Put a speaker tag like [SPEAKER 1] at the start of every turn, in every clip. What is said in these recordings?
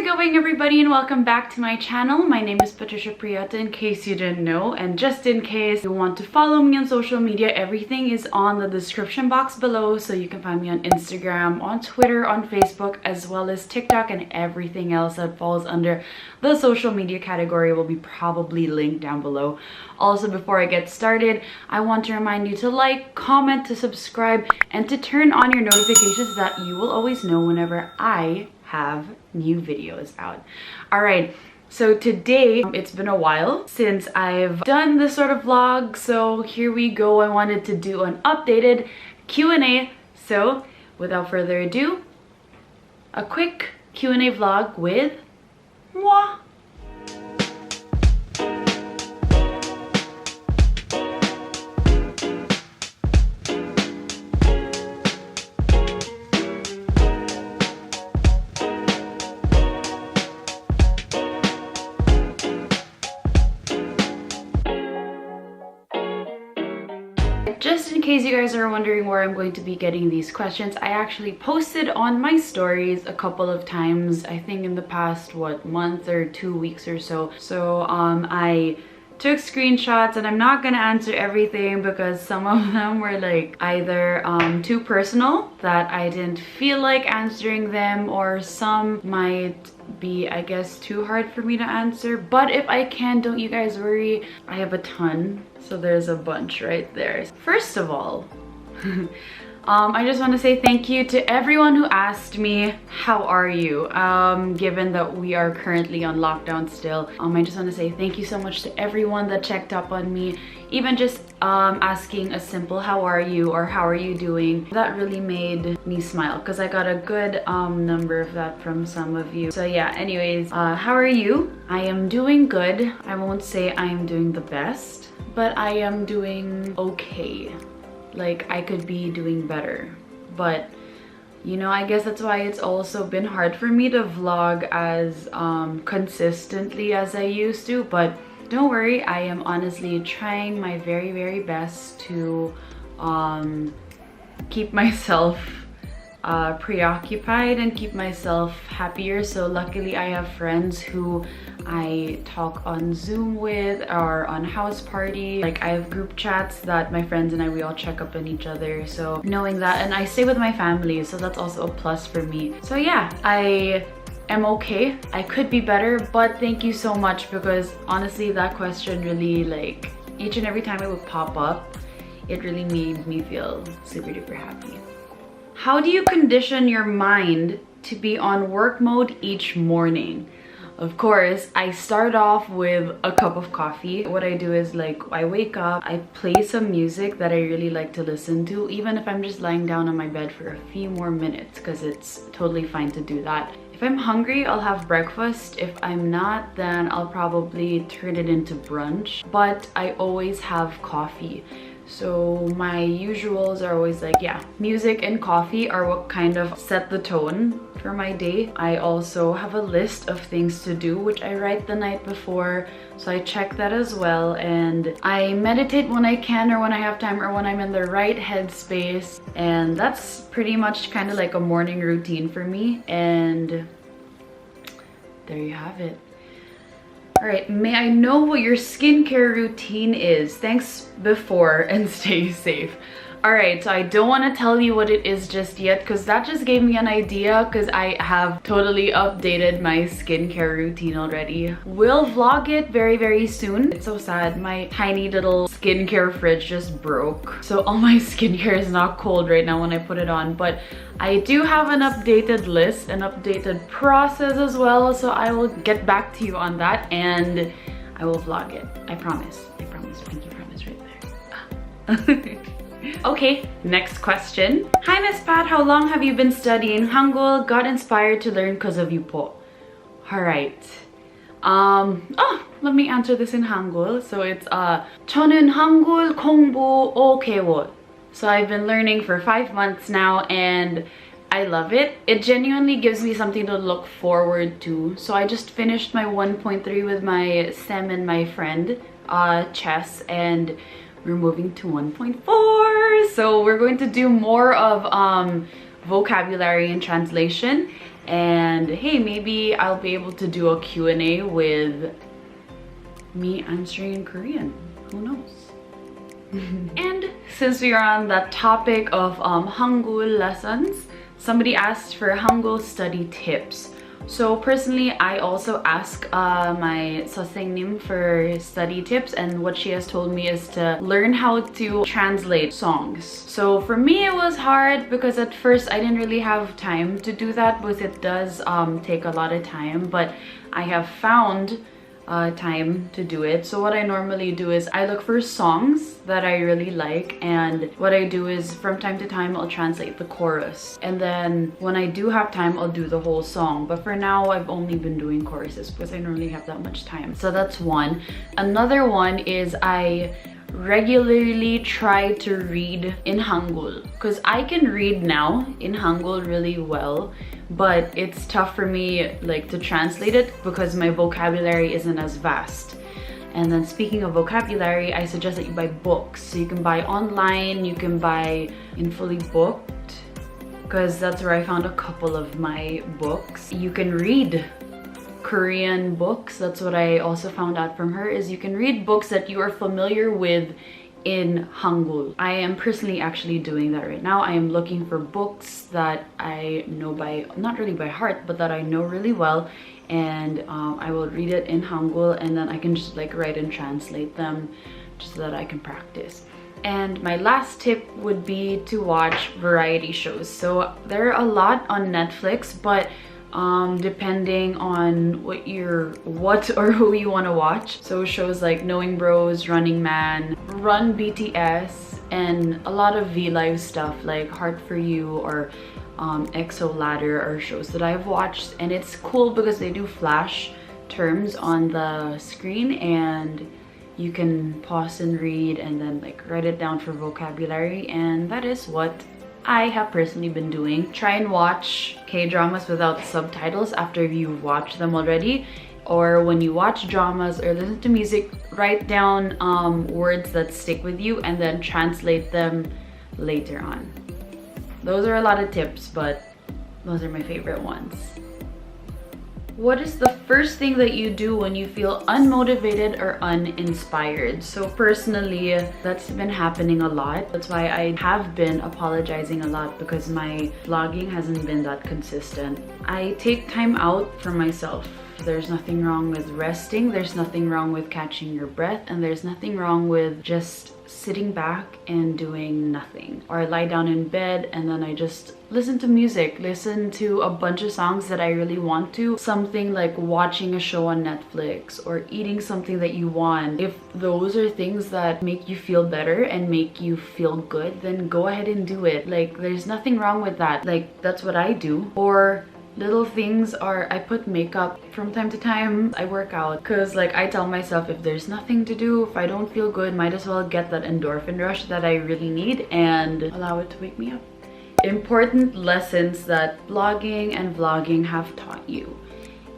[SPEAKER 1] it going, everybody, and welcome back to my channel. My name is Patricia Prieto, in case you didn't know, and just in case you want to follow me on social media, everything is on the description box below, so you can find me on Instagram, on Twitter, on Facebook, as well as TikTok, and everything else that falls under the social media category will be probably linked down below. Also, before I get started, I want to remind you to like, comment, to subscribe, and to turn on your notifications so that you will always know whenever I have new videos out. All right, so today it's been a while since I've done this sort of vlog, so here we go. I wanted to do an updated Q&A, so without further ado, a quick Q&A vlog with moi. Just in case you guys are wondering where I'm going to be getting these questions, I actually posted on my stories a couple of times, I think in the past, month or 2 weeks or so. So I took screenshots, and I'm not gonna answer everything because some of them were like either too personal that I didn't feel like answering them, or some might be, I guess, too hard for me to answer. But if I can, don't you guys worry, I have a ton, so there's a bunch right there. First of all, I just want to say thank you to everyone who asked me, how are you? Given that we are currently on lockdown still, I just want to say thank you so much to everyone that checked up on me. Even just asking a simple how are you or how are you doing, that really made me smile because I got a good number of that from some of you. So yeah, anyways, how are you? I am doing good. I won't say I am doing the best, but I am doing okay. Like, I could be doing better, but you know, I guess that's why it's also been hard for me to vlog as consistently as I used to. But don't worry, I am honestly trying my very best to keep myself preoccupied and keep myself happier. So luckily I have friends who I talk on Zoom with or on house party. Like, I have group chats that my friends and we all check up on each other. So knowing that, and I stay with my family, so that's also a plus for me. So yeah, I am okay. I could be better, but thank you so much, because honestly that question really, like, each and every time it would pop up, it really made me feel super duper happy. How do you condition your mind to be on work mode each morning? Of course, I start off with a cup of coffee. What I do is, like, I wake up, I play some music that I really like to listen to, even if I'm just lying down on my bed for a few more minutes, because it's totally fine to do that. If I'm hungry, I'll have breakfast. If I'm not, then I'll probably turn it into brunch. But I always have coffee. So my usuals are always like, yeah, music and coffee are what kind of set the tone for my day. I also have a list of things to do, which I write the night before, so I check that as well. And I meditate when I can, or when I have time, or when I'm in the right headspace. And that's pretty much kind of like a morning routine for me. And there you have it. All right, may I know what your skincare routine is? Thanks before, and stay safe. All right, so I don't want to tell you what it is just yet, because that just gave me an idea, because I have totally updated my skincare routine already. We'll vlog it very soon. It's so sad, my tiny little skincare fridge just broke, so all my skincare is not cold right now when I put it on. But I do have an updated list, an updated process as well, so I will get back to you on that, and I will vlog it. I promise. I promise. Pinky promise right there. Okay, next question. Hi Miss Pat, how long have you been studying Hangul? Got inspired to learn because of you po. Alright. Let me answer this in Hangul. So it's 저는 한글 공부 5개월. So I've been learning for 5 months now, and I love it. It genuinely gives me something to look forward to. So I just finished my 1.3 with my SEM and my friend, chess, and we're moving to 1.4. So we're going to do more of vocabulary and translation, And hey, maybe I'll be able to do a Q&A with me answering in Korean. Who knows? And since we are on that topic of Hangul lessons, somebody asked for Hangul study tips. So personally, I also ask my 선생님 for study tips, and what she has told me is to learn how to translate songs. So for me, it was hard because at first I didn't really have time to do that, because it does take a lot of time, but I have found time to do it. So what I normally do is I look for songs that I really like, and what I do is from time to time I'll translate the chorus, and then when I do have time I'll do the whole song. But for now I've only been doing choruses because I don't really have that much time. So that's one. Another one is I regularly try to read in Hangul, because I can read now in Hangul really well, but it's tough for me like to translate it because my vocabulary isn't as vast. And then speaking of vocabulary, I suggest that you buy books. So you can buy online, you can buy in Fully Booked, because that's where I found a couple of my books. You can read Korean books. That's what I also found out from her, is you can read books that you are familiar with in Hangul. I am personally actually doing that right now. I am looking for books that I know by, not really by heart, but that I know really well, and I will read it in Hangul, and then I can just like write and translate them just so that I can practice. And my last tip would be to watch variety shows. So there are a lot on Netflix, but depending on what or who you want to watch. So shows like Knowing Bros, Running Man, Run BTS, and a lot of V-Live stuff like Heart for You or EXO Ladder are shows that I've watched. And it's cool because they do flash terms on the screen, and you can pause and read and then like write it down for vocabulary. And that is what I have personally been doing. Try and watch K-dramas without subtitles after you've watched them already, or when you watch dramas or listen to music, write down words that stick with you and then translate them later on. Those are a lot of tips, but those are my favorite ones. What is the first thing that you do when you feel unmotivated or uninspired? So personally, that's been happening a lot. That's why I have been apologizing a lot, because my vlogging hasn't been that consistent. I take time out for myself. There's nothing wrong with resting, there's nothing wrong with catching your breath, and there's nothing wrong with just sitting back and doing nothing. Or I lie down in bed and then I just listen to music, listen to a bunch of songs that I really want to. Something like watching a show on Netflix or eating something that you want. If those are things that make you feel better and make you feel good, then go ahead and do it. Like, there's nothing wrong with that. Like, that's what I do. Or little things are, I put makeup from time to time. I work out because like I tell myself, if there's nothing to do, if I don't feel good, might as well get that endorphin rush that I really need and allow it to wake me up. Important lessons that blogging and vlogging have taught you.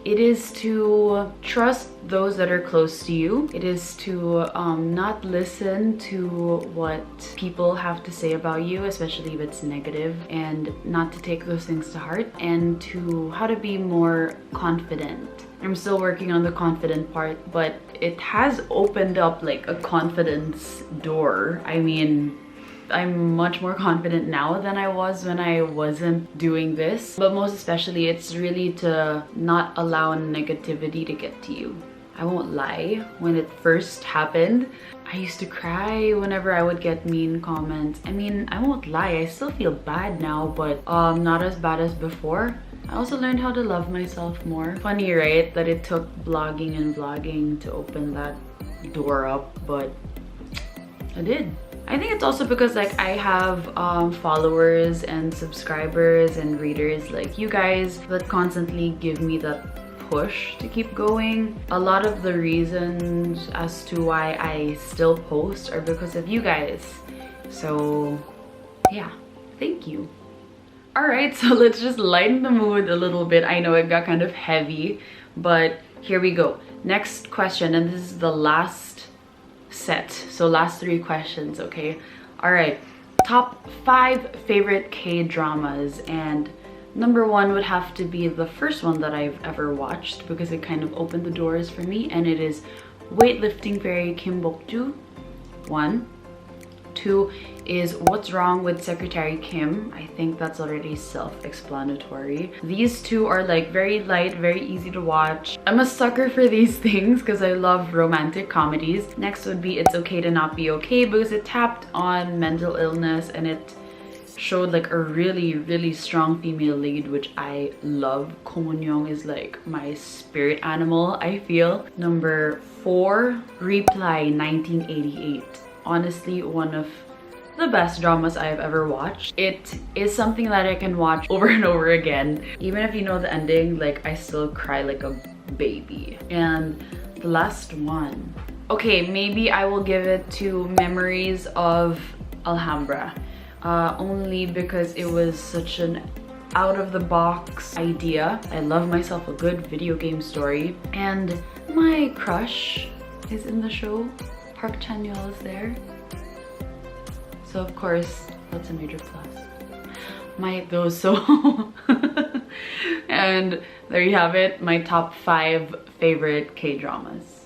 [SPEAKER 1] It is to trust those that are close to you. It is to not listen to what people have to say about you, especially if it's negative, and not to take those things to heart, and to how to be more confident. I'm still working on the confident part, but it has opened up like a confidence door. I mean, I'm much more confident now than I was when I wasn't doing this. But most especially, it's really to not allow negativity to get to you. I won't lie, when it first happened, I used to cry whenever I would get mean comments. I mean, I won't lie, I still feel bad now, but not as bad as before. I also learned how to love myself more. Funny, right, that it took blogging and vlogging to open that door up, but I did. I think it's also because like I have followers and subscribers and readers like you guys that constantly give me that push to keep going. A lot of the reasons as to why I still post are because of you guys. So yeah, thank you. Alright, so let's just lighten the mood a little bit. I know it got kind of heavy, but here we go. Next question, and this is the last set. So last 3 questions, okay? Alright, top 5 favorite K-dramas. And Number one would have to be the first one that I've ever watched because it kind of opened the doors for me, and it is Weightlifting Fairy Kim Bok-joo. 1. 2 is What's Wrong with Secretary Kim. I think that's already self-explanatory. These two are like very light, very easy to watch. I'm a sucker for these things because I love romantic comedies. Next would be It's Okay to Not Be Okay because it tapped on mental illness and it showed like a really strong female lead, which I love. Ko Moon-young is like my spirit animal, I feel. Number 4, Reply 1988. Honestly, one of the best dramas I have ever watched. It is something that I can watch over and over again. Even if you know the ending, like I still cry like a baby. And the last one. Okay, maybe I will give it to Memories of Alhambra. Only because it was such an out-of-the-box idea. I love myself a good video game story. And my crush is in the show. Park Chan-yeol is there. So of course, that's a major plus. My those so and there you have it, my top 5 favorite K-dramas.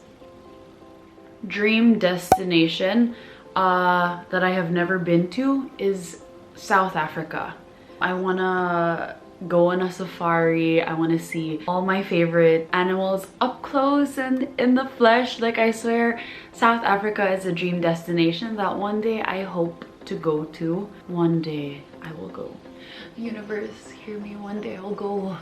[SPEAKER 1] Dream destination that I have never been to is South Africa. I wanna go on a safari. I want to see all my favorite animals up close and in the flesh. Like I swear, South Africa is a dream destination that one day I hope to go to. One day I will go. Universe, hear me, one day I'll go.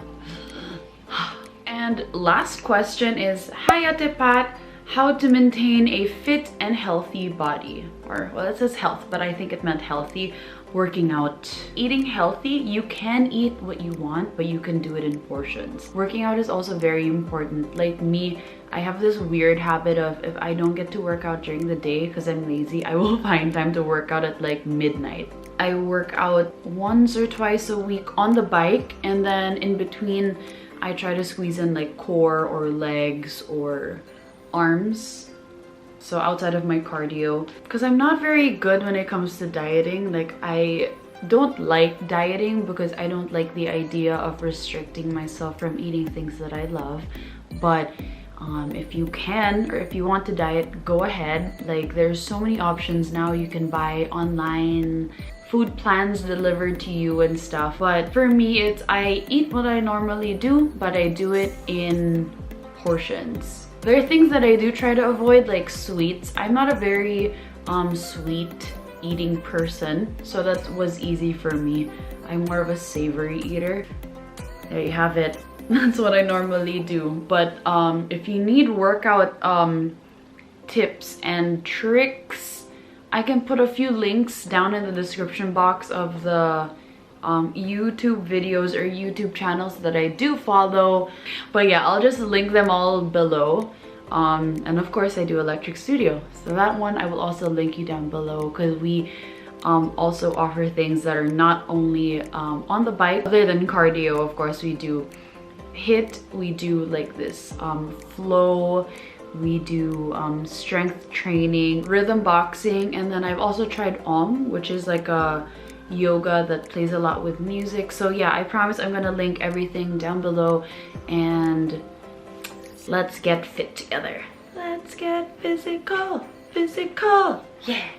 [SPEAKER 1] And last question is, Hi Ate Pat, how to maintain a fit and healthy body? Or, well, it says health, but I think it meant healthy. Working out. Eating healthy, you can eat what you want, but you can do it in portions. Working out is also very important. Like me, I have this weird habit of if I don't get to work out during the day because I'm lazy, I will find time to work out at like midnight. I work out once or twice a week on the bike, and then in between I try to squeeze in like core or legs or arms. So outside of my cardio, because I'm not very good when it comes to dieting. Like I don't like dieting because I don't like the idea of restricting myself from eating things that I love. But if you can, or if you want to diet, go ahead. Like there's so many options now. You can buy online food plans delivered to you and stuff. But for me, it's I eat what I normally do, but I do it in portions. There are things that I do try to avoid, like sweets. I'm not a very sweet eating person, so that was easy for me. I'm more of a savory eater. There you have it. That's what I normally do. But if you need workout tips and tricks, I can put a few links down in the description box of the YouTube videos or YouTube channels that I do follow. But yeah, I'll just link them all below. And of course I do Electric Studio, so that one I will also link you down below, because we also offer things that are not only on the bike. Other than cardio, of course, we do HIIT, we do like this flow, we do strength training, rhythm boxing, and then I've also tried which is like a yoga that plays a lot with music. So yeah, I promise I'm gonna link everything down below, and let's get fit together. Let's get physical, yeah.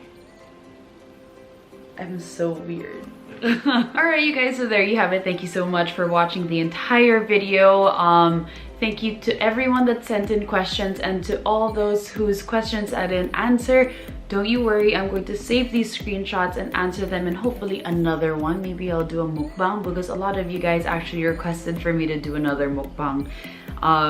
[SPEAKER 1] I'm so weird. Alright you guys, so there you have it. Thank you so much for watching the entire video. Thank you to everyone that sent in questions, and to all those whose questions I didn't answer. Don't you worry, I'm going to save these screenshots and answer them in hopefully another one. Maybe I'll do a mukbang, because a lot of you guys actually requested for me to do another mukbang.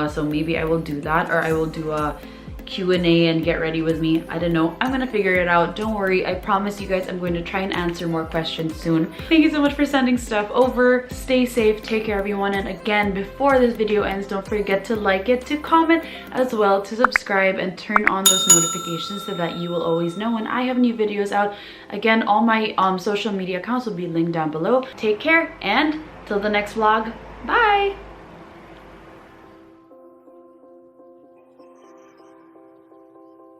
[SPEAKER 1] So maybe I will do that, or I will do a Q&A and get ready with me. I don't know. I'm gonna figure it out. Don't worry. I promise you guys I'm going to try and answer more questions soon. Thank you so much for sending stuff over. Stay safe. Take care, everyone. And again, before this video ends, don't forget to like it, to comment, as well to subscribe and turn on those notifications so that you will always know when I have new videos out. Again, all my social media accounts will be linked down below. Take care, and till the next vlog, bye!